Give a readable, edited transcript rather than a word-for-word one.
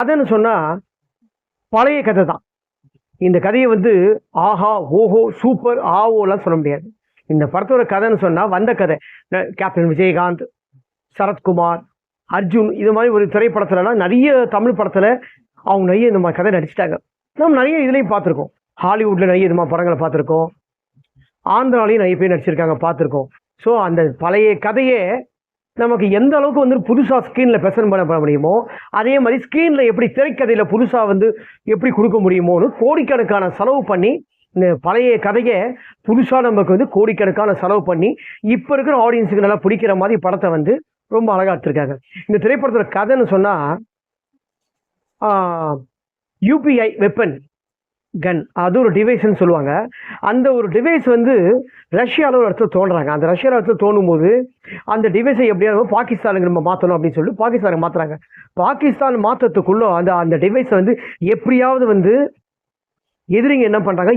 கதைன்னு சொன்னால் பழைய கதை தான். இந்த கதையை வந்து ஆஹா ஓஹோ சூப்பர் ஆவோலாம் சொல்ல முடியாது. இந்த படத்தோட கதைன்னு சொன்னால் வந்த கதை. கேப்டன் விஜயகாந்த், சரத்குமார், அர்ஜுன் இது மாதிரி ஒரு திரைப்படத்துலலாம் நிறைய தமிழ் படத்தில் அவங்க நிறைய இந்த மாதிரி கதை நடிச்சிட்டாங்க. நம்ம நிறைய இதுலேயும் பார்த்துருக்கோம். ஹாலிவுட்டில் நிறைய இது மாதிரி படங்களை பார்த்துருக்கோம். ஆந்திராலையும் நிறைய பேர் நடிச்சிருக்காங்க, பார்த்துருக்கோம். ஸோ அந்த பழைய கதையே நமக்கு எந்த அளவுக்கு வந்து புதுசாக ஸ்க்ரீனில் ப்ரெசென்ட் பண்ண முடியுமோ, அதே மாதிரி ஸ்க்ரீனில் எப்படி திரைக்கதையில் புதுசாக வந்து எப்படி கொடுக்க முடியுமோன்னு கோடிக்கணக்கான செலவு பண்ணி இந்த பழைய கதையை புதுசாக நமக்கு வந்து கோடிக்கணக்கான செலவு பண்ணி இப்போ இருக்கிற ஆடியன்ஸுக்கு நல்லா பிடிக்கிற மாதிரி படத்தை வந்து ரொம்ப அழகாக எடுத்திருக்காங்க. இந்த திரைப்படத்தோட கதைன்னு சொன்னால் யூபிஐ வெப்பன் கன், அது ஒரு டிவைஸ்ன்னு சொல்லுவாங்க. அந்த ஒரு டிவைஸ் வந்து ரஷ்யாவில் ஒரு இடத்துல தோன்றாங்க. அந்த ரஷ்யாவில் இடத்துல தோணும் போது அந்த டிவைஸை எப்படியாவது பாகிஸ்தானுக்கு நம்ம மாற்றணும் அப்படின்னு சொல்லி பாகிஸ்தானுக்கு மாற்றுறாங்க. பாகிஸ்தான் மாற்றத்துக்குள்ளே அந்த டிவைஸை வந்து எப்படியாவது வந்து எதிரிங்க என்ன பண்ணுறாங்க,